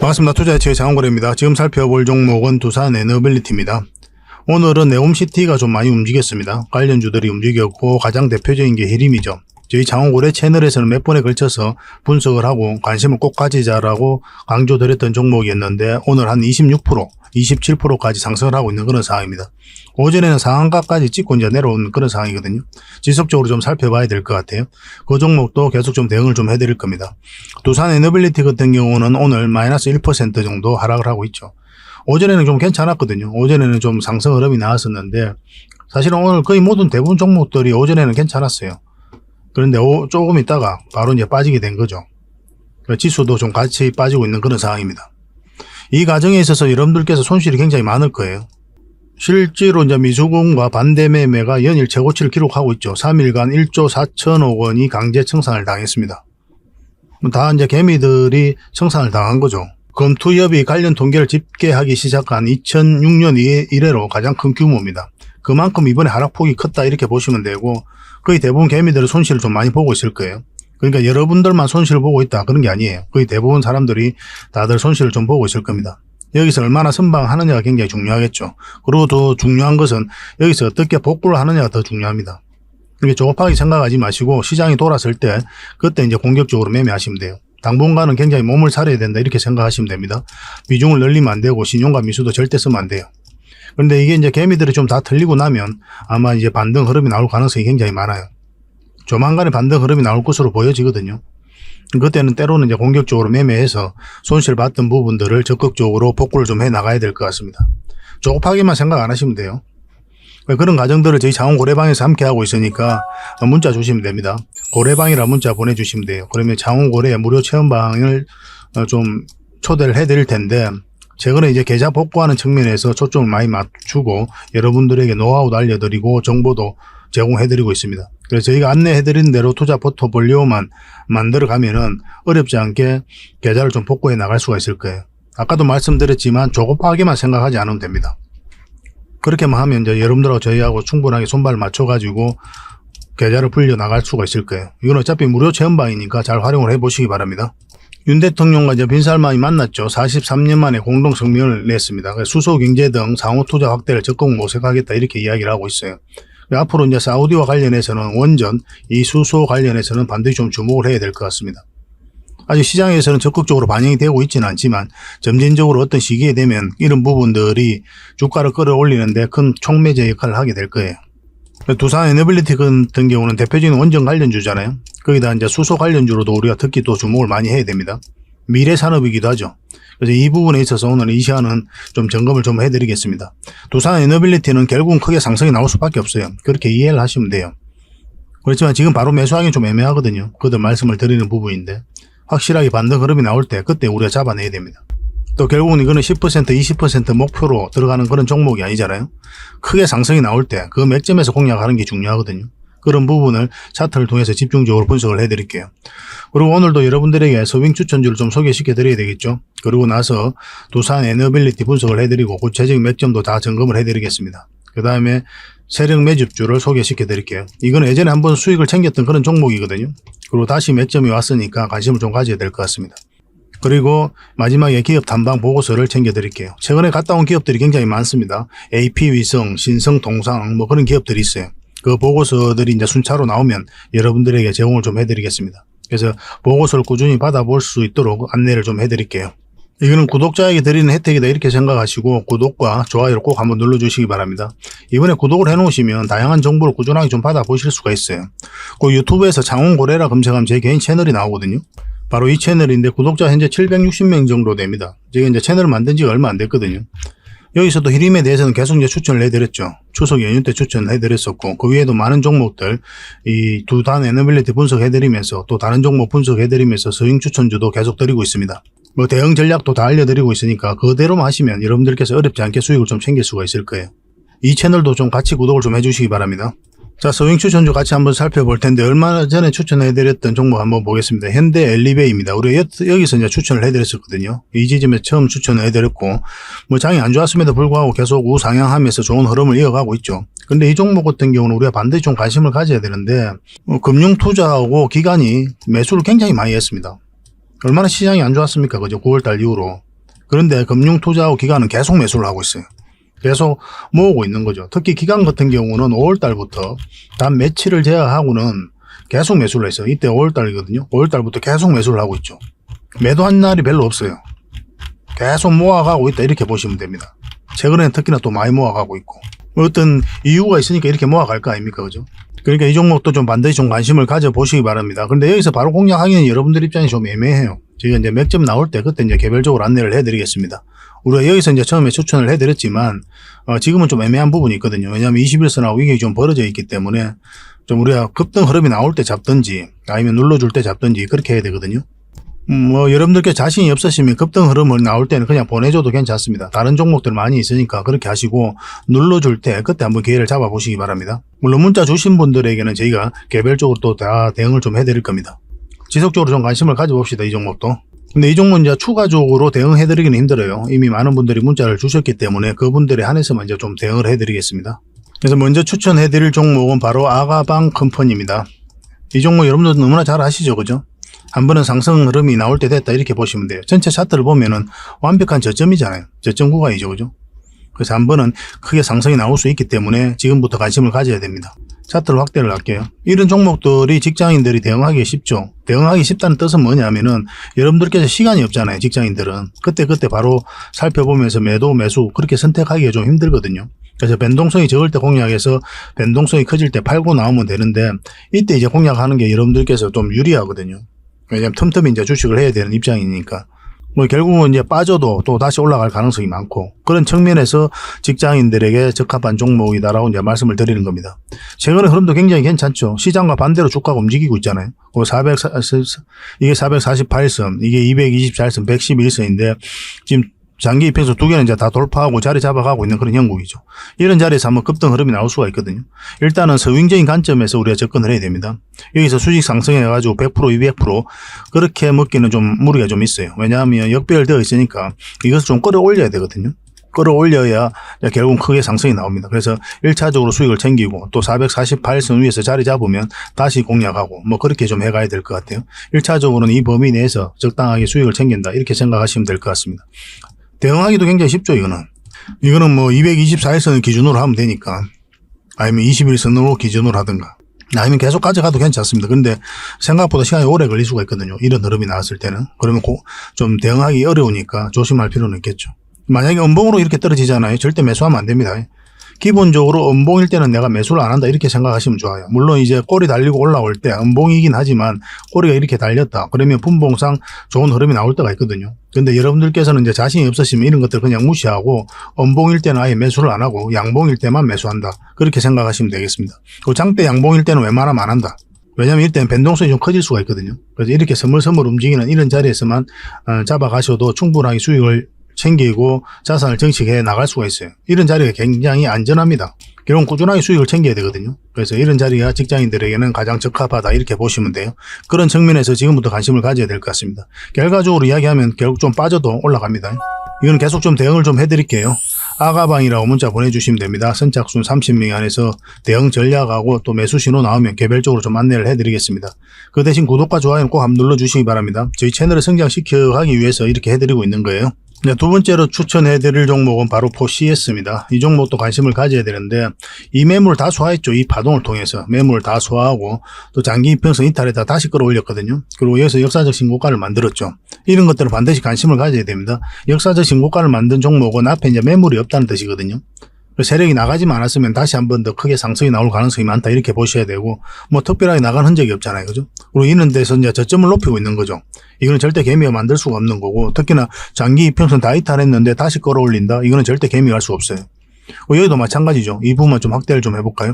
반갑습니다. 투자의치의 장원거래입니다. 지금 살펴볼 종목은 두산에너빌리티입니다. 오늘은 네옴시티가 좀 많이 움직였습니다. 관련주들이 움직였고 가장 대표적인 게 히림이죠. 저희 장원거래 채널에서는 몇 번에 걸쳐서 분석을 하고 관심을 꼭 가지자라고 강조드렸던 종목이었는데 오늘 한 26%, 27%까지 상승을 하고 있는 그런 상황입니다. 오전에는 상한가까지 찍고 이제 내려온 그런 상황이거든요. 지속적으로 좀 살펴봐야 될 것 같아요. 그 종목도 계속 좀 대응을 좀 해드릴 겁니다. 두산에너빌리티 같은 경우는 오늘 마이너스 1% 정도 하락을 하고 있죠. 오전에는 좀 괜찮았거든요. 오전에는 좀 상승 흐름이 나왔었는데 사실은 오늘 거의 모든 대부분 종목들이 오전에는 괜찮았어요. 그런데 조금 있다가 바로 이제 빠지게 된 거죠. 지수도 좀 같이 빠지고 있는 그런 상황입니다. 이 과정에 있어서 여러분들께서 손실이 굉장히 많을 거예요. 실제로 이제 미수금과 반대 매매가 연일 최고치를 기록하고 있죠. 3일간 1조 4천억 원이 강제 청산을 당했습니다. 다 이제 개미들이 청산을 당한 거죠. 검투협이 관련 통계를 집계하기 시작한 2006년 이래로 가장 큰 규모입니다. 그만큼 이번에 하락폭이 컸다 이렇게 보시면 되고 거의 대부분 개미들은 손실을 좀 많이 보고 있을 거예요. 그러니까 여러분들만 손실을 보고 있다 그런 게 아니에요. 거의 대부분 사람들이 다들 손실을 좀 보고 있을 겁니다. 여기서 얼마나 선방하느냐가 굉장히 중요하겠죠. 그리고 더 중요한 것은 여기서 어떻게 복구를 하느냐가 더 중요합니다. 그러니까 조급하게 생각하지 마시고 시장이 돌았을 때 그때 이제 공격적으로 매매하시면 돼요. 당분간은 굉장히 몸을 사려야 된다 이렇게 생각하시면 됩니다. 비중을 늘리면 안 되고 신용과 미수도 절대 쓰면 안 돼요. 그런데 이게 이제 개미들이 좀 다 틀리고 나면 아마 이제 반등 흐름이 나올 가능성이 굉장히 많아요. 조만간에 반등 흐름이 나올 것으로 보여지거든요. 그때는 때로는 이제 공격적으로 매매해서 손실 봤던 부분들을 적극적으로 복구를 좀 해 나가야 될 것 같습니다. 조급하게만 생각 안 하시면 돼요. 그런 과정들을 저희 장원고래방에서 함께 하고 있으니까 문자 주시면 됩니다. 고래방이라 문자 보내주시면 돼요. 그러면 장원고래 무료 체험방을 좀 초대를 해드릴 텐데 최근에 이제 계좌 복구하는 측면에서 초점을 많이 맞추고 여러분들에게 노하우도 알려드리고 정보도 제공해드리고 있습니다. 그래서 저희가 안내해드린 대로 투자 포트폴리오만 만들어 가면은 어렵지 않게 계좌를 좀 복구해 나갈 수가 있을 거예요. 아까도 말씀드렸지만 조급하게만 생각하지 않으면 됩니다. 그렇게만 하면 이제 여러분들하고 저희하고 충분하게 손발 맞춰가지고 계좌를 불려 나갈 수가 있을 거예요. 이건 어차피 무료 체험방이니까 잘 활용을 해보시기 바랍니다. 윤 대통령과 이제 빈살만이 만났죠. 43년 만에 공동 성명을 냈습니다. 수소 경제 등 상호 투자 확대를 적극 모색하겠다 이렇게 이야기를 하고 있어요. 앞으로 이제 사우디와 관련해서는 원전, 이 수소 관련해서는 반드시 좀 주목을 해야 될 것 같습니다. 아직 시장에서는 적극적으로 반영이 되고 있지는 않지만 점진적으로 어떤 시기에 되면 이런 부분들이 주가를 끌어올리는데 큰 촉매제 역할을 하게 될 거예요. 두산에너빌리티 같은 경우는 대표적인 원전 관련주잖아요. 거기다 이제 수소 관련주로도 우리가 특히 또 주목을 많이 해야 됩니다. 미래 산업이기도 하죠. 그래서 이 부분에 있어서 오늘 이 시간은 좀 점검을 좀 해드리겠습니다. 두산에너빌리티는 결국은 크게 상승이 나올 수밖에 없어요. 그렇게 이해를 하시면 돼요. 그렇지만 지금 바로 매수하기는 좀 애매하거든요. 그것도 말씀을 드리는 부분인데 확실하게 반등 흐름이 나올 때 그때 우리가 잡아내야 됩니다. 또 결국은 이거는 10% 20% 목표로 들어가는 그런 종목이 아니잖아요. 크게 상승이 나올 때 그 맥점에서 공략하는 게 중요하거든요. 그런 부분을 차트를 통해서 집중적으로 분석을 해드릴게요. 그리고 오늘도 여러분들에게 서윙 추천주를 좀 소개시켜 드려야 되겠죠. 그리고 나서 두산에너빌리티 분석을 해드리고 구체적인 맥점도 다 점검을 해드리겠습니다. 그 다음에 세력 매집주를 소개시켜 드릴게요. 이건 예전에 한번 수익을 챙겼던 그런 종목이거든요. 그리고 다시 맥점이 왔으니까 관심을 좀 가져야 될 것 같습니다. 그리고 마지막에 기업 탐방 보고서를 챙겨 드릴게요. 최근에 갔다 온 기업들이 굉장히 많습니다. AP위성, 신성동상 뭐 그런 기업들이 있어요. 그 보고서들이 이제 순차로 나오면 여러분들에게 제공을 좀 해드리겠습니다. 그래서 보고서를 꾸준히 받아볼 수 있도록 안내를 좀 해드릴게요. 이거는 구독자에게 드리는 혜택이다 이렇게 생각하시고 구독과 좋아요를 꼭 한번 눌러주시기 바랍니다. 이번에 구독을 해놓으시면 다양한 정보를 꾸준하게 좀 받아보실 수가 있어요. 그 유튜브에서 장원고래라 검색하면 제 개인 채널이 나오거든요. 바로 이 채널인데 구독자 현재 760명 정도 됩니다. 제가 이제 채널을 만든 지가 얼마 안 됐거든요. 여기서도 히림에 대해서는 계속 이제 추천을 해드렸죠. 추석 연휴 때 추천을 해드렸었고 그 위에도 많은 종목들 이 두산에너빌리티 분석해드리면서 또 다른 종목 분석해드리면서 서윙 추천주도 계속 드리고 있습니다. 뭐 대응 전략도 다 알려드리고 있으니까 그대로만 하시면 여러분들께서 어렵지 않게 수익을 좀 챙길 수가 있을 거예요. 이 채널도 좀 같이 구독을 좀 해주시기 바랍니다. 자, 서윙 추천주 같이 한번 살펴볼 텐데 얼마 전에 추천해드렸던 종목 한번 보겠습니다. 현대 엘리베이입니다. 우리가 여기서 이제 추천을 해드렸었거든요. 이 지점에 처음 추천을 해드렸고 뭐 장이 안 좋았음에도 불구하고 계속 우상향하면서 좋은 흐름을 이어가고 있죠. 근데 이 종목 같은 경우는 우리가 반드시 좀 관심을 가져야 되는데 금융투자하고 기관이 매수를 굉장히 많이 했습니다. 얼마나 시장이 안 좋았습니까? 그죠? 9월달 이후로. 그런데 금융투자하고 기관은 계속 매수를 하고 있어요. 계속 모으고 있는 거죠. 특히 기관 같은 경우는 5월달부터 단 며칠을 제외하고는 계속 매수를 했어요. 이때 5월달이거든요. 5월달부터 계속 매수를 하고 있죠. 매도한 날이 별로 없어요. 계속 모아가고 있다 이렇게 보시면 됩니다. 최근에는 특히나 또 많이 모아가고 있고 어떤 이유가 있으니까 이렇게 모아갈 거 아닙니까, 그죠? 그러니까 이 종목도 좀 반드시 좀 관심을 가져보시기 바랍니다. 그런데 여기서 바로 공략하기는 여러분들 입장이 좀 애매해요. 저희가 이제 맥점 나올 때 그때 이제 개별적으로 안내를 해드리겠습니다. 우리가 여기서 이제 처음에 추천을 해드렸지만 지금은 좀 애매한 부분이 있거든요. 왜냐하면 21선하고 위격이 좀 벌어져 있기 때문에 좀 우리가 급등 흐름이 나올 때 잡든지 아니면 눌러줄 때 잡든지 그렇게 해야 되거든요. 여러분들께 자신이 없으시면 급등 흐름을 나올 때는 그냥 보내줘도 괜찮습니다. 다른 종목들 많이 있으니까 그렇게 하시고 눌러줄 때 그때 한번 기회를 잡아보시기 바랍니다. 물론 문자 주신 분들에게는 저희가 개별적으로 또 다 대응을 좀 해드릴 겁니다. 지속적으로 좀 관심을 가져봅시다, 이 종목도. 근데 이 종목은 이제 추가적으로 대응해드리기는 힘들어요. 이미 많은 분들이 문자를 주셨기 때문에 그분들에 한해서만 이제 좀 대응을 해드리겠습니다. 그래서 먼저 추천해드릴 종목은 바로 아가방 컴퍼니입니다. 이 종목 여러분들 너무나 잘 아시죠, 그죠? 한 번은 상승 흐름이 나올 때 됐다 이렇게 보시면 돼요. 전체 차트를 보면은 완벽한 저점이잖아요. 저점 구간이죠, 그죠? 그래서 한 번은 크게 상승이 나올 수 있기 때문에 지금부터 관심을 가져야 됩니다. 차트를 확대를 할게요. 이런 종목들이 직장인들이 대응하기 쉽죠. 대응하기 쉽다는 뜻은 뭐냐면은 여러분들께서 시간이 없잖아요, 직장인들은. 그때 바로 살펴보면서 매도, 매수 그렇게 선택하기가 좀 힘들거든요. 그래서 변동성이 적을 때 공략해서 변동성이 커질 때 팔고 나오면 되는데 이때 이제 공략하는 게 여러분들께서 좀 유리하거든요. 왜냐면 틈틈이 이제 주식을 해야 되는 입장이니까. 결국은 이제 빠져도 또 다시 올라갈 가능성이 많고 그런 측면에서 직장인들에게 적합한 종목이다라고 이제 말씀을 드리는 겁니다. 최근에 흐름도 굉장히 괜찮죠. 시장과 반대로 주가가 움직이고 있잖아요. 이게 448선, 이게 224선, 111선인데 지금 장기 이평선 두 개는 이제 다 돌파하고 자리 잡아가고 있는 그런 형국이죠. 이런 자리에서 한번 급등 흐름이 나올 수가 있거든요. 일단은 서윙적인 관점에서 우리가 접근을 해야 됩니다. 여기서 수직 상승해가지고 100%, 200% 그렇게 먹기는 좀 무리가 좀 있어요. 왜냐하면 역배열되어 있으니까 이것을 좀 끌어올려야 되거든요. 끌어올려야 결국 크게 상승이 나옵니다. 그래서 1차적으로 수익을 챙기고 또 448선 위에서 자리 잡으면 다시 공략하고 그렇게 좀 해가야 될 것 같아요. 1차적으로는 이 범위 내에서 적당하게 수익을 챙긴다 이렇게 생각하시면 될 것 같습니다. 대응하기도 굉장히 쉽죠, 이거는 224일선을 기준으로 하면 되니까 아니면 21선으로 기준으로 하든가 아니면 계속 가져가도 괜찮습니다. 그런데 생각보다 시간이 오래 걸릴 수가 있거든요. 이런 흐름이 나왔을 때는. 그러면 좀 대응하기 어려우니까 조심할 필요는 있겠죠. 만약에 음봉으로 이렇게 떨어지잖아요. 절대 매수하면 안 됩니다. 기본적으로 음봉일 때는 내가 매수를 안 한다 이렇게 생각하시면 좋아요. 물론 이제 꼬리 달리고 올라올 때 음봉이긴 하지만 꼬리가 이렇게 달렸다 그러면 분봉상 좋은 흐름이 나올 때가 있거든요. 근데 여러분들께서는 이제 자신이 없으시면 이런 것들 그냥 무시하고 음봉일 때는 아예 매수를 안 하고 양봉일 때만 매수한다 그렇게 생각하시면 되겠습니다. 그 장대 양봉일 때는 웬만하면 안 한다. 왜냐하면 이때는 변동성이 좀 커질 수가 있거든요. 그래서 이렇게 서물서물 움직이는 이런 자리에서만 잡아가셔도 충분하게 수익을 챙기고 자산을 정식해 나갈 수가 있어요. 이런 자리가 굉장히 안전합니다. 결국 꾸준하게 수익을 챙겨야 되거든요. 그래서 이런 자리가 직장인들에게는 가장 적합하다 이렇게 보시면 돼요. 그런 측면에서 지금부터 관심을 가져야 될 것 같습니다. 결과적으로 이야기하면 결국 좀 빠져도 올라갑니다. 이건 계속 좀 대응을 좀 해드릴게요. 아가방이라고 문자 보내주시면 됩니다. 선착순 30명 안에서 대응 전략하고 또 매수 신호 나오면 개별적으로 좀 안내를 해드리겠습니다. 그 대신 구독과 좋아요는 꼭 한번 눌러주시기 바랍니다. 저희 채널을 성장시켜 가기 위해서 이렇게 해드리고 있는 거예요. 네, 두 번째로 추천해드릴 종목은 바로 포CS입니다. 이 종목도 관심을 가져야 되는데 이 매물을 다 소화했죠. 이 파동을 통해서 매물을 다 소화하고 또 장기 이평선 이탈에다 다시 끌어올렸거든요. 그리고 여기서 역사적 신고가를 만들었죠. 이런 것들은 반드시 관심을 가져야 됩니다. 역사적 신고가를 만든 종목은 앞에 이제 매물이 없다는 뜻이거든요. 세력이 나가지만 않았으면 다시 한 번 더 크게 상승이 나올 가능성이 많다 이렇게 보셔야 되고 특별하게 나간 흔적이 없잖아요, 그죠? 그리고 이런 데서 이제 저점을 높이고 있는 거죠. 이거는 절대 개미가 만들 수가 없는 거고 특히나 장기 이평선 다 이탈했는데 다시 끌어올린다 이거는 절대 개미가 할 수 없어요. 여기도 마찬가지죠. 이 부분만 좀 확대를 좀 해볼까요?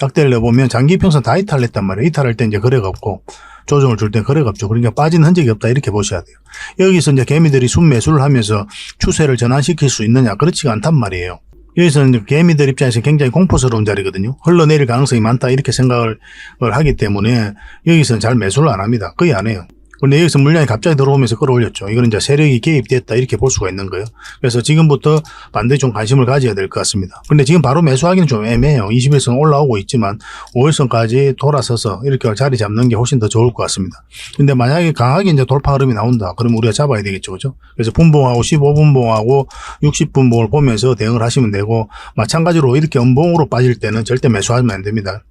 확대를 해보면 장기 이평선 다 이탈했단 말이에요. 이탈할 때 이제 거래가 없고 조정을 줄 때 거래가 없죠. 그러니까 빠진 흔적이 없다 이렇게 보셔야 돼요. 여기서 이제 개미들이 순매수를 하면서 추세를 전환시킬 수 있느냐 그렇지가 않단 말이에요. 여기서는 개미들 입장에서 굉장히 공포스러운 자리거든요. 흘러내릴 가능성이 많다 이렇게 생각을 하기 때문에 여기서는 잘 매수를 안 합니다. 거의 안 해요. 근데 여기서 물량이 갑자기 들어오면서 끌어올렸죠. 이거는 이제 세력이 개입됐다 이렇게 볼 수가 있는 거예요. 그래서 지금부터 반드시 좀 관심을 가져야 될 것 같습니다. 근데 지금 바로 매수하기는 좀 애매해요. 21선 올라오고 있지만 5일선까지 돌아서서 이렇게 자리 잡는 게 훨씬 더 좋을 것 같습니다. 근데 만약에 강하게 이제 돌파 흐름이 나온다. 그러면 우리가 잡아야 되겠죠. 그죠? 그래서 분봉하고 15분봉하고 60분봉을 보면서 대응을 하시면 되고, 마찬가지로 이렇게 음봉으로 빠질 때는 절대 매수하면 안 됩니다.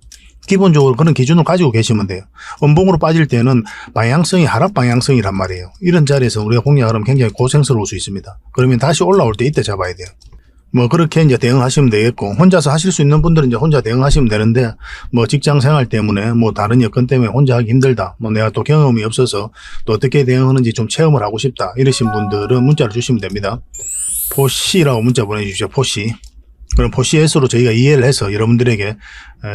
기본적으로 그런 기준을 가지고 계시면 돼요. 음봉으로 빠질 때는 방향성이 하락 방향성이란 말이에요. 이런 자리에서 우리가 공략을 하면 굉장히 고생스러울 수 있습니다. 그러면 다시 올라올 때 이때 잡아야 돼요. 뭐 그렇게 이제 대응하시면 되겠고, 혼자서 하실 수 있는 분들은 이제 혼자 대응하시면 되는데, 뭐 직장 생활 때문에 뭐 다른 여건 때문에 혼자 하기 힘들다, 뭐 내가 또 경험이 없어서 또 어떻게 대응하는지 좀 체험을 하고 싶다 이러신 분들은 문자를 주시면 됩니다. 포시라고 문자 보내주십시오. 포시. 그럼 포시S로 저희가 이해를 해서 여러분들에게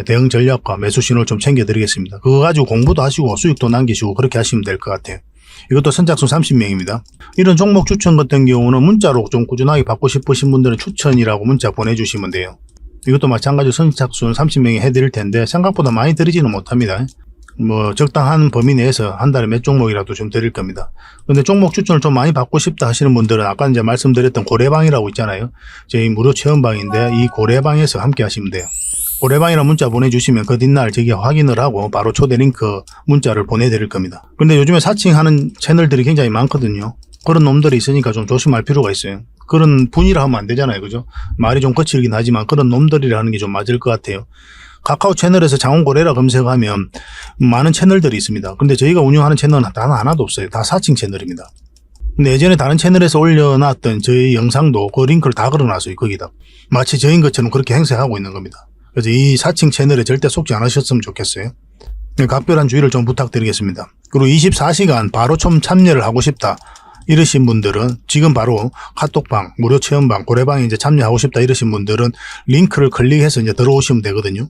대응 전략과 매수 신호를 좀 챙겨드리겠습니다. 그거 가지고 공부도 하시고 수익도 남기시고 그렇게 하시면 될 것 같아요. 이것도 선착순 30명입니다. 이런 종목 추천 같은 경우는 문자로 좀 꾸준하게 받고 싶으신 분들은 추천이라고 문자 보내주시면 돼요. 이것도 마찬가지로 선착순 30명이 해드릴 텐데 생각보다 많이 드리지는 못합니다. 뭐 적당한 범위 내에서 한 달에 몇 종목이라도 좀 드릴 겁니다. 근데 종목 추천을 좀 많이 받고 싶다 하시는 분들은 아까 이제 말씀드렸던 고래방이라고 있잖아요. 저희 무료 체험방인데 이 고래방에서 함께 하시면 돼요. 고래방이라는 문자 보내주시면 그 뒷날 저기 확인을 하고 바로 초대 링크 문자를 보내드릴 겁니다. 근데 요즘에 사칭하는 채널들이 굉장히 많거든요. 그런 놈들이 있으니까 좀 조심할 필요가 있어요. 그런 분이라 하면 안 되잖아요. 그죠? 말이 좀 거칠긴 하지만 그런 놈들이라는 게 좀 맞을 것 같아요. 카카오 채널에서 장원고래라 검색하면 많은 채널들이 있습니다. 근데 저희가 운영하는 채널은 단 하나도 없어요. 다 사칭 채널입니다. 근데 예전에 다른 채널에서 올려놨던 저희 영상도 그 링크를 다 걸어놨어요. 거기다. 마치 저인 것처럼 그렇게 행세하고 있는 겁니다. 그래서 이 사칭 채널에 절대 속지 않으셨으면 좋겠어요. 각별한 주의를 좀 부탁드리겠습니다. 그리고 24시간 바로 좀 참여를 하고 싶다 이러신 분들은 지금 바로 카톡방, 무료 체험방, 고래방에 이제 참여하고 싶다 이러신 분들은 링크를 클릭해서 이제 들어오시면 되거든요.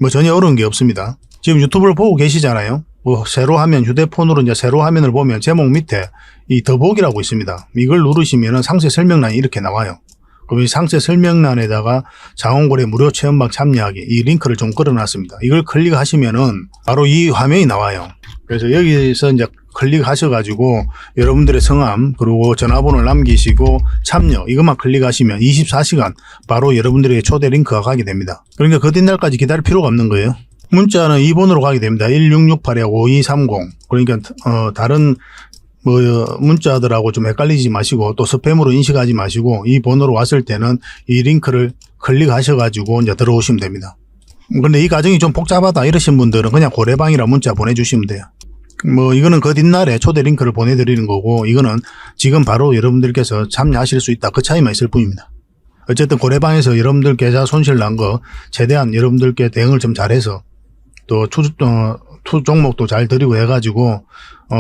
뭐 전혀 어려운 게 없습니다. 지금 유튜브를 보고 계시잖아요. 뭐 세로 화면, 휴대폰으로 이제 세로 화면을 보면 제목 밑에 이 더보기라고 있습니다. 이걸 누르시면은 상세 설명란이 이렇게 나와요. 그럼 이 상세 설명란에다가 장원고래 무료 체험방 참여하기 이 링크를 좀 걸어놨습니다. 이걸 클릭하시면은 바로 이 화면이 나와요. 그래서 여기서 이제 클릭하셔가지고 여러분들의 성함 그리고 전화번호를 남기시고 참여 이것만 클릭하시면 24시간 바로 여러분들에게 초대 링크가 가게 됩니다. 그러니까 그 뒷날까지 기다릴 필요가 없는 거예요. 문자는 이 번호로 가게 됩니다. 1668-5230. 그러니까 다른 뭐 문자들하고 좀 헷갈리지 마시고 또 스팸으로 인식하지 마시고 이 번호로 왔을 때는 이 링크를 클릭하셔가지고 이제 들어오시면 됩니다. 근데 이 과정이 좀 복잡하다 이러신 분들은 그냥 고래방이라 문자 보내주시면 돼요. 뭐 이거는 그 뒷날에 초대 링크를 보내드리는 거고 이거는 지금 바로 여러분들께서 참여하실 수 있다 그 차이만 있을 뿐입니다. 어쨌든 고래방에서 여러분들 계좌 손실 난 거 최대한 여러분들께 대응을 좀 잘해서 또 투 종목도 잘 드리고 해가지고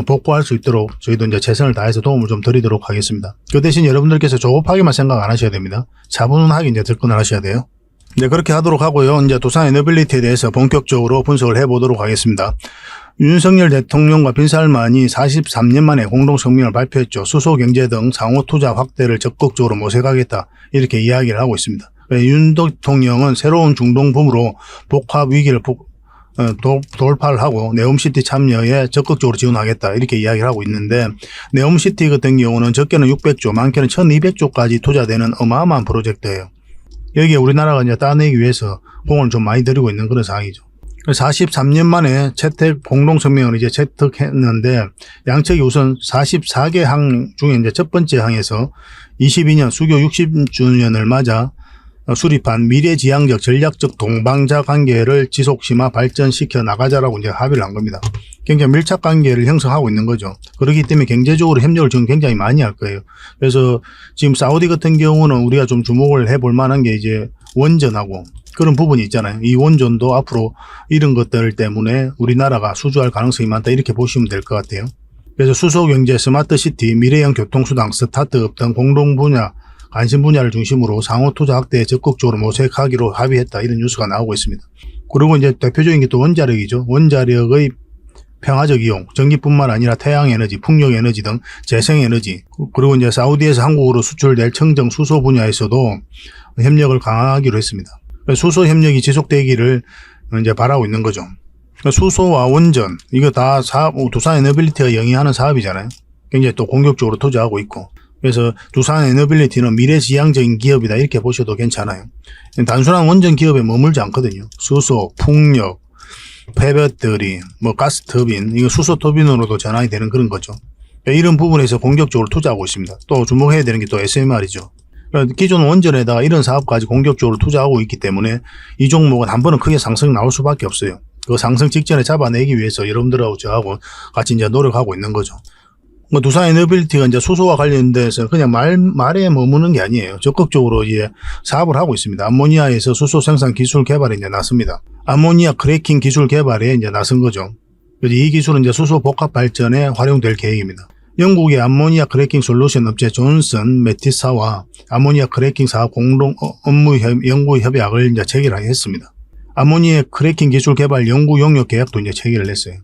복구할 수 있도록 저희도 이제 최선을 다해서 도움을 좀 드리도록 하겠습니다. 그 대신 여러분들께서 조급하게만 생각 안 하셔야 됩니다. 차분하게 이제 접근을 하셔야 돼요. 네, 그렇게 하도록 하고요. 이제 두산 에너빌리티에 대해서 본격적으로 분석을 해보도록 하겠습니다. 윤석열 대통령과 빈살만이 43년 만에 공동성명을 발표했죠. 수소경제 등 상호투자 확대를 적극적으로 모색하겠다 이렇게 이야기를 하고 있습니다. 윤 대통령은 새로운 중동붐으로 복합 위기를 돌파를 하고 네옴시티 참여에 적극적으로 지원하겠다 이렇게 이야기를 하고 있는데 네옴시티 같은 경우는 적게는 600조 많게는 1200조까지 투자되는 어마어마한 프로젝트예요. 여기에 우리나라가 이제 따내기 위해서 공을 좀 많이 들이고 있는 그런 상황이죠. 43년 만에 채택 공동성명을 이제 채택했는데 양측이 우선 44개 항 중에 이제 첫 번째 항에서 22년 수교 60주년을 맞아 수립한 미래지향적 전략적 동반자 관계를 지속 심화 발전시켜 나가자라고 이제 합의를 한 겁니다. 굉장히 밀착 관계를 형성하고 있는 거죠. 그렇기 때문에 경제적으로 협력을 지금 굉장히 많이 할 거예요. 그래서 지금 사우디 같은 경우는 우리가 좀 주목을 해볼 만한 게 이제 원전하고 그런 부분이 있잖아요. 이 원전도 앞으로 이런 것들 때문에 우리나라가 수주할 가능성이 많다 이렇게 보시면 될 것 같아요. 그래서 수소경제, 스마트시티, 미래형 교통수단, 스타트업 등 공동 분야 관심 분야를 중심으로 상호투자 확대에 적극적으로 모색하기로 합의했다 이런 뉴스가 나오고 있습니다. 그리고 이제 대표적인 게 또 원자력이죠. 원자력의 평화적 이용, 전기뿐만 아니라 태양에너지, 풍력에너지 등 재생에너지, 그리고 이제 사우디에서 한국으로 수출될 청정 수소 분야에서도 협력을 강화하기로 했습니다. 수소 협력이 지속되기를 이제 바라고 있는 거죠. 수소와 원전, 이거 다 사업, 두산 에너빌리티가 영위하는 사업이잖아요. 굉장히 또 공격적으로 투자하고 있고. 그래서 두산 에너빌리티는 미래지향적인 기업이다 이렇게 보셔도 괜찮아요. 단순한 원전 기업에 머물지 않거든요. 수소, 풍력, 폐배터리, 뭐 가스 터빈, 이거 수소 터빈으로도 전환이 되는 그런 거죠. 이런 부분에서 공격적으로 투자하고 있습니다. 또 주목해야 되는 게 또 SMR이죠. 기존 원전에다가 이런 사업까지 공격적으로 투자하고 있기 때문에 이 종목은 한 번은 크게 상승이 나올 수밖에 없어요. 그 상승 직전에 잡아내기 위해서 여러분들하고 저하고 같이 이제 노력하고 있는 거죠. 두산 에너빌리티가 이제 수소와 관련돼서 그냥 말에 머무는 게 아니에요. 적극적으로 이제 사업을 하고 있습니다. 암모니아에서 수소 생산 기술 개발에 이제 나섭니다. 암모니아 크래킹 기술 개발에 이제 나선 거죠. 이 기술은 이제 수소 복합 발전에 활용될 계획입니다. 영국의 암모니아 크래킹 솔루션 업체 존슨 매티사와 암모니아 크래킹 사업 공동 업무 연구 협약을 이제 체결했습니다. 암모니아 크래킹 기술 개발 연구 용역 계약도 이제 체결을 했어요.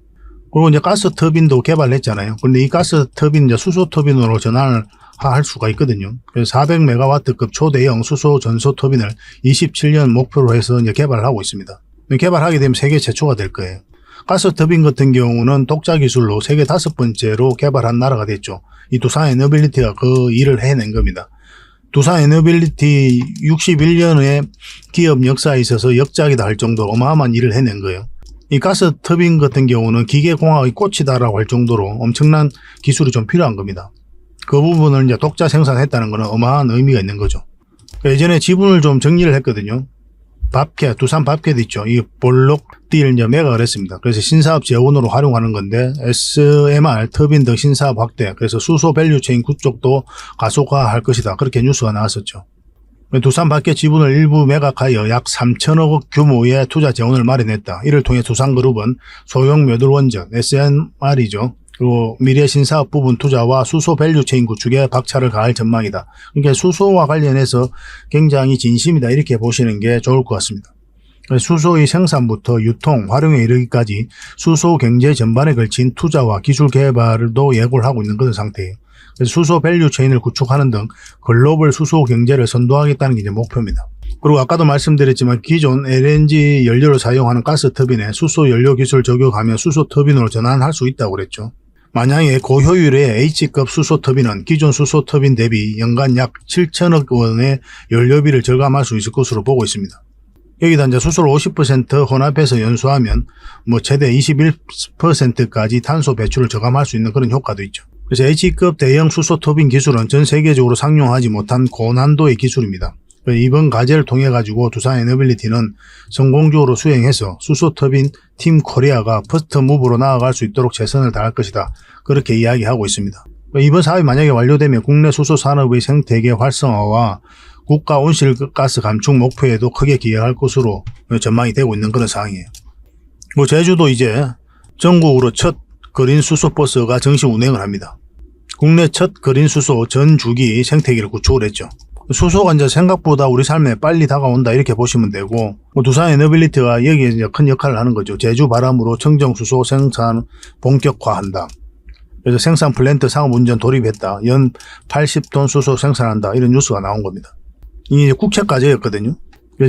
그리고 이제 가스 터빈도 개발했잖아요. 근데 이 가스 터빈 이제 수소 터빈으로 전환을 할 수가 있거든요. 그래서 400메가와트급 초대형 수소 전소 터빈을 27년 목표로 해서 이제 개발을 하고 있습니다. 개발하게 되면 세계 최초가 될 거예요. 가스 터빈 같은 경우는 독자 기술로 세계 5번째로 개발한 나라가 됐죠. 이 두산 에너빌리티가 그 일을 해낸 겁니다. 두산 에너빌리티 61년의 기업 역사에 있어서 역작이다 할 정도로 어마어마한 일을 해낸 거예요. 이 가스 터빈 같은 경우는 기계공학의 꽃이다라고 할 정도로 엄청난 기술이 좀 필요한 겁니다. 그 부분을 이제 독자 생산했다는 것은 어마어마한 의미가 있는 거죠. 예전에 지분을 좀 정리를 했거든요. 밥캣, 두산 밥캣 있죠. 이 볼록딜 이제 매각을 했습니다. 그래서 신사업 재원으로 활용하는 건데 SMR 터빈 등 신사업 확대, 그래서 수소 밸류체인 구축도 가속화할 것이다. 그렇게 뉴스가 나왔었죠. 두산 밥캣 지분을 일부 매각하여 약 3천억 규모의 투자 재원을 마련했다. 이를 통해 두산그룹은 소형 모듈 원전, SMR이죠. 그리고 미래 신사업 부분 투자와 수소 밸류체인 구축에 박차를 가할 전망이다. 그러니까 수소와 관련해서 굉장히 진심이다 이렇게 보시는 게 좋을 것 같습니다. 수소의 생산부터 유통, 활용에 이르기까지 수소 경제 전반에 걸친 투자와 기술 개발도 예고를 하고 있는 그런 상태예요. 그래서 수소 밸류체인을 구축하는 등 글로벌 수소 경제를 선도하겠다는 게 이제 목표입니다. 그리고 아까도 말씀드렸지만 기존 LNG 연료를 사용하는 가스 터빈에 수소 연료 기술 적용하면 수소 터빈으로 전환할 수 있다고 그랬죠. 만약에 고효율의 H급 수소 터빈은 기존 수소 터빈 대비 연간 약 7천억 원의 연료비를 절감할 수 있을 것으로 보고 있습니다. 여기다 이제 수소를 50% 혼합해서 연소하면 최대 21%까지 탄소 배출을 저감할 수 있는 그런 효과도 있죠. 그래서 H급 대형 수소 터빈 기술은 전 세계적으로 상용하지 못한 고난도의 기술입니다. 이번 과제를 통해 가지고 두산 에너빌리티는 성공적으로 수행해서 수소 터빈 팀 코리아가 퍼스트 무브로 나아갈 수 있도록 최선을 다할 것이다. 그렇게 이야기하고 있습니다. 이번 사업이 만약에 완료되면 국내 수소 산업의 생태계 활성화와 국가 온실가스 감축 목표에도 크게 기여할 것으로 전망이 되고 있는 그런 상황이에요. 제주도 이제 전국으로 첫 그린 수소 버스가 정식 운행을 합니다. 국내 첫 그린 수소 전 주기 생태계를 구축을 했죠. 수소가 이제 생각보다 우리 삶에 빨리 다가온다 이렇게 보시면 되고, 두산 에너빌리티가 여기에 이제 큰 역할을 하는 거죠. 제주 바람으로 청정 수소 생산 본격화한다. 그래서 생산 플랜트 상업 운전 돌입했다. 연 80톤 수소 생산한다. 이런 뉴스가 나온 겁니다. 이게 국책 과제였거든요.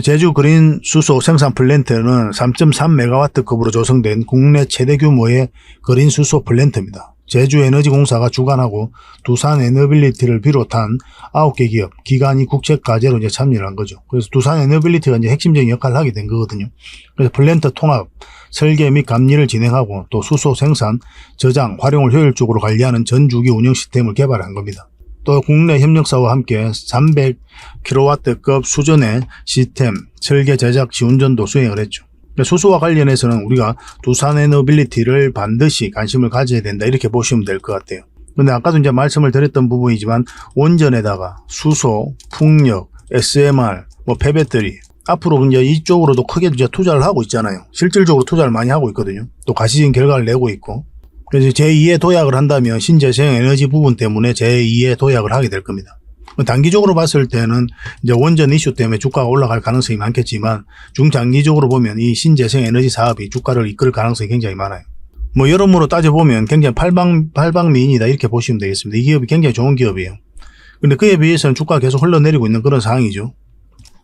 제주 그린 수소 생산 플랜트는 3.3메가와트급으로 조성된 국내 최대 규모의 그린 수소 플랜트입니다. 제주에너지공사가 주관하고 두산 에너빌리티를 비롯한 9개 기업, 기관이 국책 과제로 이제 참여를 한 거죠. 그래서 두산 에너빌리티가 이제 핵심적인 역할을 하게 된 거거든요. 그래서 플랜트 통합, 설계 및 감리를 진행하고 또 수소 생산, 저장, 활용을 효율적으로 관리하는 전주기 운영 시스템을 개발한 겁니다. 또 국내 협력사와 함께 300kW급 수준의 시스템, 설계, 제작, 지운전도 수행을 했죠. 수소와 관련해서는 우리가 두산 에너빌리티를 반드시 관심을 가져야 된다 이렇게 보시면 될 것 같아요. 근데 아까도 이제 말씀을 드렸던 부분이지만 원전에다가 수소, 풍력, SMR, 폐배터리 앞으로 이제 이쪽으로도 크게 이제 투자를 하고 있잖아요. 실질적으로 투자를 많이 하고 있거든요. 또 가시적인 결과를 내고 있고. 그래서 제2의 도약을 한다면 신재생 에너지 부분 때문에 제2의 도약을 하게 될 겁니다. 단기적으로 봤을 때는 이제 원전 이슈 때문에 주가가 올라갈 가능성이 많겠지만 중장기적으로 보면 이 신재생 에너지 사업이 주가를 이끌 가능성이 굉장히 많아요. 여러모로 따져보면 굉장히 팔방미인이다 이렇게 보시면 되겠습니다. 이 기업이 굉장히 좋은 기업이에요. 근데 그에 비해서는 주가가 계속 흘러내리고 있는 그런 상황이죠.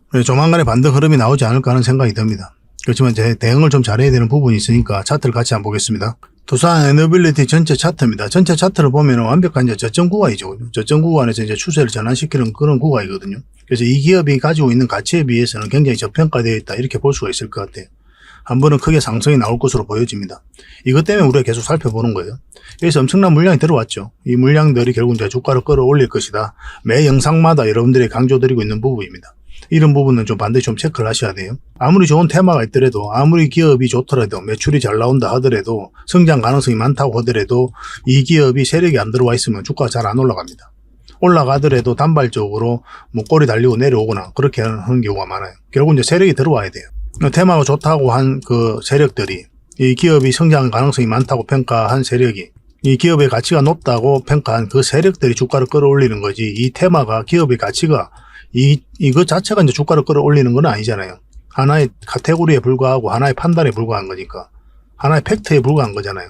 그래서 조만간에 반등 흐름이 나오지 않을까 하는 생각이 듭니다. 그렇지만 대응을 좀 잘해야 되는 부분이 있으니까 차트를 같이 한번 보겠습니다. 두산 에너빌리티 전체 차트입니다. 전체 차트를 보면 완벽한 이제 저점 구간이죠. 저점 구간에서 이제 추세를 전환시키는 그런 구간이거든요. 그래서 이 기업이 가지고 있는 가치에 비해서는 굉장히 저평가되어 있다, 이렇게 볼 수가 있을 것 같아요. 한 번은 크게 상승이 나올 것으로 보여집니다. 이것 때문에 우리가 계속 살펴보는 거예요. 여기서 엄청난 물량이 들어왔죠. 이 물량들이 결국 이제 주가를 끌어올릴 것이다. 매 영상마다 여러분들이 강조드리고 있는 부분입니다. 이런 부분은 좀 반드시 좀 체크를 하셔야 돼요. 아무리 좋은 테마가 있더라도, 아무리 기업이 좋더라도, 매출이 잘 나온다 하더라도, 성장 가능성이 많다고 하더라도 이 기업이 세력이 안 들어와 있으면 주가가 잘 안 올라갑니다. 올라가더라도 단발적으로 뭐 꼬리 달리고 내려오거나 그렇게 하는 경우가 많아요. 결국 이제 세력이 들어와야 돼요. 테마가 좋다고 한 그 세력들이, 이 기업이 성장 가능성이 많다고 평가한 세력이, 이 기업의 가치가 높다고 평가한 그 세력들이 주가를 끌어올리는 거지, 이 테마가, 기업의 가치가 이거 자체가 이제 주가를 끌어올리는 건 아니잖아요. 하나의 카테고리에 불과하고 하나의 판단에 불과한 거니까, 하나의 팩트에 불과한 거잖아요.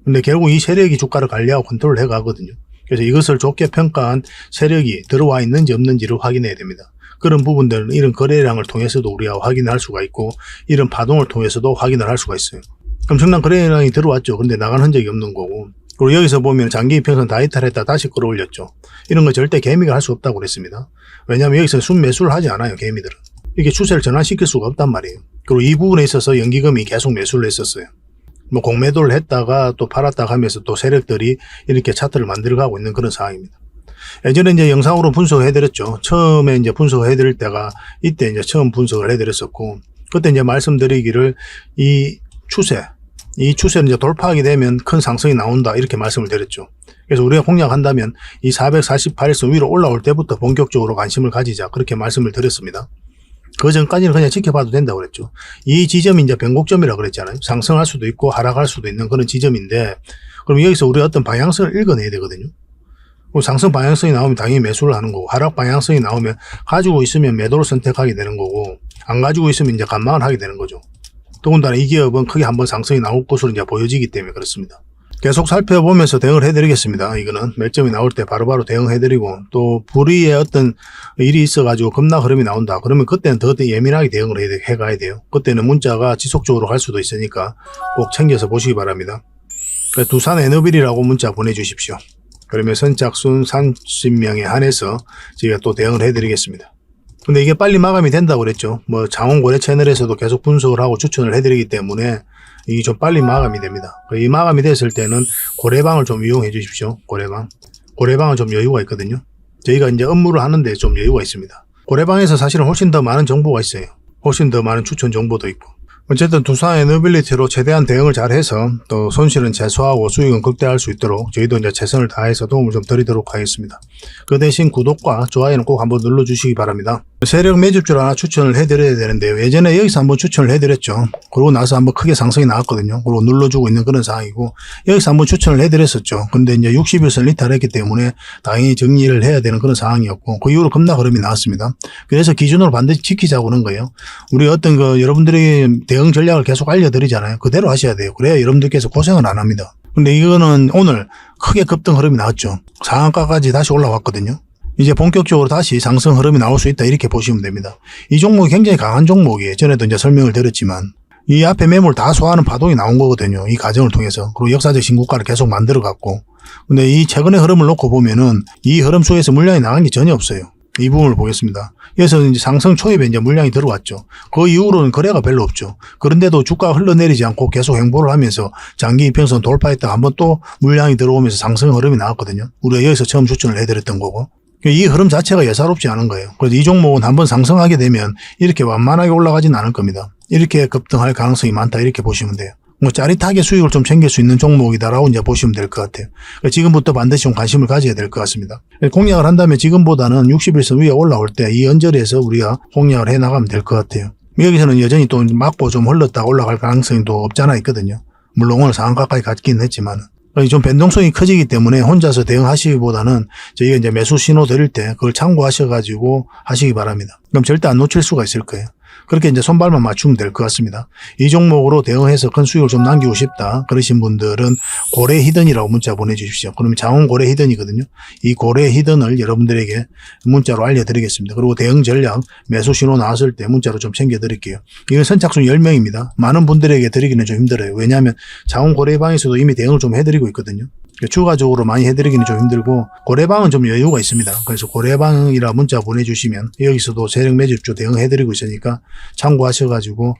근데 결국 이 세력이 주가를 관리하고 컨트롤을 해가거든요. 그래서 이것을 좋게 평가한 세력이 들어와 있는지 없는지를 확인해야 됩니다. 그런 부분들은 이런 거래량을 통해서도 우리가 확인할 수가 있고, 이런 파동을 통해서도 확인을 할 수가 있어요. 엄청난 거래량이 들어왔죠. 근데 나간 흔적이 없는 거고, 그리고 여기서 보면 장기 이평선 다 이탈했다 다시 끌어올렸죠. 이런 거 절대 개미가 할 수 없다고 그랬습니다. 왜냐하면 여기서 순매수를 하지 않아요, 개미들은. 이게 추세를 전환시킬 수가 없단 말이에요. 그리고 이 부분에 있어서 연기금이 계속 매수를 했었어요. 뭐 공매도를 했다가 또 팔았다가 하면서 또 세력들이 이렇게 차트를 만들어가고 있는 그런 상황입니다. 예전에 이제 영상으로 분석을 해드렸죠. 처음에 이제 분석을 해드릴 때가 이때 이제 처음 분석을 해드렸었고, 그때 이제 말씀드리기를 이 추세를 이제 돌파하게 되면 큰 상승이 나온다, 이렇게 말씀을 드렸죠. 그래서 우리가 공략한다면 이 448일선 위로 올라올 때부터 본격적으로 관심을 가지자, 그렇게 말씀을 드렸습니다. 그 전까지는 그냥 지켜봐도 된다고 그랬죠. 이 지점이 이제 변곡점이라고 그랬잖아요. 상승할 수도 있고 하락할 수도 있는 그런 지점인데, 그럼 여기서 우리가 어떤 방향성을 읽어내야 되거든요. 상승 방향성이 나오면 당연히 매수를 하는 거고, 하락 방향성이 나오면 가지고 있으면 매도를 선택하게 되는 거고, 안 가지고 있으면 이제 관망을 하게 되는 거죠. 더군다나 이 기업은 크게 한번 상승이 나올 것으로 이제 보여지기 때문에 그렇습니다. 계속 살펴보면서 대응을 해드리겠습니다. 이거는 매점이 나올 때 바로바로 대응해드리고, 또 불의의 어떤 일이 있어가지고 급락 흐름이 나온다, 그러면 그때는 더 예민하게 대응을 해가야 돼요. 그때는 문자가 지속적으로 갈 수도 있으니까 꼭 챙겨서 보시기 바랍니다. 두산 에너빌이라고 문자 보내주십시오. 그러면 선착순 30명에 한해서 저희가 또 대응을 해드리겠습니다. 근데 이게 빨리 마감이 된다고 그랬죠. 뭐 장원고래 채널에서도 계속 분석을 하고 추천을 해드리기 때문에 이게 좀 빨리 마감이 됩니다. 이 마감이 됐을 때는 고래방을 좀 이용해 주십시오. 고래방은 좀 여유가 있거든요. 저희가 이제 업무를 하는데 좀 여유가 있습니다. 고래방에서 사실은 훨씬 더 많은 정보가 있어요. 훨씬 더 많은 추천 정보도 있고. 어쨌든 두산 에너빌리티로 최대한 대응을 잘 해서 또 손실은 최소화하고 수익은 극대화할 수 있도록 저희도 이제 최선을 다해서 도움을 좀 드리도록 하겠습니다. 그 대신 구독과 좋아요는 꼭 한번 눌러주시기 바랍니다. 세력 매집주를 하나 추천을 해드려야 되는데요. 예전에 여기서 한번 추천을 해드렸죠. 그러고 나서 한번 크게 상승이 나왔거든요. 그리고 눌러주고 있는 그런 상황이고, 여기서 한번 추천을 해드렸었죠. 근데 이제 60일선 이탈했기 때문에 당연히 정리를 해야 되는 그런 상황이었고, 그 이후로 급락 흐름이 나왔습니다. 그래서 기준으로 반드시 지키자고 그런 거예요. 우리 어떤 여러분들이 대응 전략을 계속 알려드리잖아요. 그대로 하셔야 돼요. 그래야 여러분들께서 고생을 안 합니다. 근데 이거는 오늘 크게 급등 흐름이 나왔죠. 상한가까지 다시 올라왔거든요. 이제 본격적으로 다시 상승 흐름이 나올 수 있다, 이렇게 보시면 됩니다. 이 종목이 굉장히 강한 종목이에요. 전에도 이제 설명을 드렸지만 이 앞에 매물 다 소화하는 파동이 나온 거거든요. 이 과정을 통해서. 그리고 역사적 신고가를 계속 만들어 갔고, 근데 이 최근의 흐름을 놓고 보면은 이 흐름 속에서 물량이 나간 게 전혀 없어요. 이 부분을 보겠습니다. 그래서 이제 상승 초입에 이제 물량이 들어왔죠. 그 이후로는 거래가 별로 없죠. 그런데도 주가가 흘러내리지 않고 계속 행보를 하면서 장기 이평선 돌파했다가 한번 또 물량이 들어오면서 상승 흐름이 나왔거든요. 우리가 여기서 처음 추천을 해드렸던 거고. 이 흐름 자체가 예사롭지 않은 거예요. 그래서 이 종목은 한번 상승하게 되면 이렇게 완만하게 올라가지는 않을 겁니다. 이렇게 급등할 가능성이 많다, 이렇게 보시면 돼요. 뭐 짜릿하게 수익을 좀 챙길 수 있는 종목이다라고 이제 보시면 될 것 같아요. 지금부터 반드시 좀 관심을 가져야 될 것 같습니다. 공략을 한다면 지금보다는 60일선 위에 올라올 때 이 언저리에서 우리가 공략을 해 나가면 될 것 같아요. 여기서는 여전히 또 맞고 좀 흘렀다 올라갈 가능성이 또 없잖아 있거든요. 물론 오늘 상한가까지 갔긴 했지만 좀 변동성이 커지기 때문에 혼자서 대응하시기보다는 저희가 이제 매수 신호 드릴 때 그걸 참고하셔가지고 하시기 바랍니다. 그럼 절대 안 놓칠 수가 있을 거예요. 그렇게 이제 손발만 맞추면 될 것 같습니다. 이 종목으로 대응해서 큰 수익을 좀 남기고 싶다 그러신 분들은 고래 히든이라고 문자 보내주십시오. 그러면 장원 고래 히든이거든요. 이 고래 히든을 여러분들에게 문자로 알려드리겠습니다. 그리고 대응 전략 매수 신호 나왔을 때 문자로 좀 챙겨드릴게요. 이건 선착순 10명입니다. 많은 분들에게 드리기는 좀 힘들어요. 왜냐하면 장원 고래방에서도 이미 대응을 좀 해드리고 있거든요. 추가적으로 많이 해드리기는 좀 힘들고 고래방은 좀 여유가 있습니다. 그래서 고래방이라 문자 보내주시면 여기서도 세력 매집주 대응해드리고 있으니까 참고하셔가지고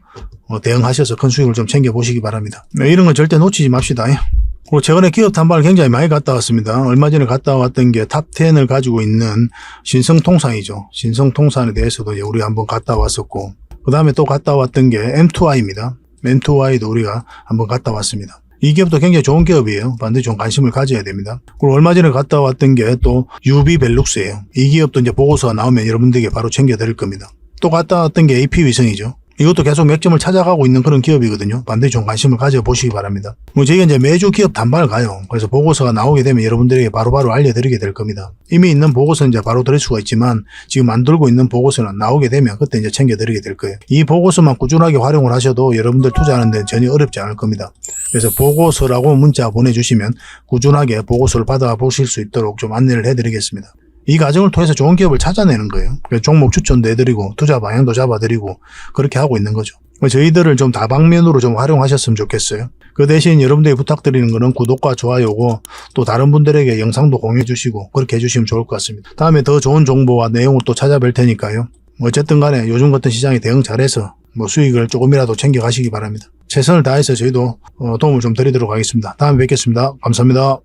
대응하셔서 큰 수익을 좀 챙겨보시기 바랍니다. 이런 건 절대 놓치지 맙시다. 그리고 최근에 기업 탐방을 굉장히 많이 갔다 왔습니다. 얼마 전에 갔다 왔던 게 탑10을 가지고 있는 신성통산이죠. 신성통산에 대해서도 우리가 한번 갔다 왔었고 그 다음에 또 갔다 왔던 게 M2I입니다. M2I도 우리가 한번 갔다 왔습니다. 이 기업도 굉장히 좋은 기업이에요. 반드시 좀 관심을 가져야 됩니다. 그리고 얼마 전에 갔다 왔던 게 또 UB벨룩스예요. 이 기업도 이제 보고서가 나오면 여러분들에게 바로 챙겨 드릴 겁니다. 또 갔다 왔던 게 AP위성이죠. 이것도 계속 맥점을 찾아가고 있는 그런 기업이거든요. 반드시 좀 관심을 가져보시기 바랍니다. 저희가 이제 매주 기업 단발을 가요. 그래서 보고서가 나오게 되면 여러분들에게 바로바로 알려드리게 될 겁니다. 이미 있는 보고서는 이제 바로 드릴 수가 있지만 지금 만들고 있는 보고서는 나오게 되면 그때 이제 챙겨드리게 될 거예요. 이 보고서만 꾸준하게 활용을 하셔도 여러분들 투자하는 데는 전혀 어렵지 않을 겁니다. 그래서 보고서라고 문자 보내주시면 꾸준하게 보고서를 받아보실 수 있도록 좀 안내를 해드리겠습니다. 이 과정을 통해서 좋은 기업을 찾아내는 거예요. 그래서 종목 추천도 해드리고 투자 방향도 잡아드리고 그렇게 하고 있는 거죠. 저희들을 좀 다방면으로 좀 활용하셨으면 좋겠어요. 그 대신 여러분들이 부탁드리는 거는 구독과 좋아요고 또 다른 분들에게 영상도 공유해 주시고 그렇게 해주시면 좋을 것 같습니다. 다음에 더 좋은 정보와 내용을 또 찾아뵐 테니까요. 어쨌든 간에 요즘 같은 시장에 대응 잘해서 수익을 조금이라도 챙겨가시기 바랍니다. 최선을 다해서 저희도 도움을 좀 드리도록 하겠습니다. 다음에 뵙겠습니다. 감사합니다.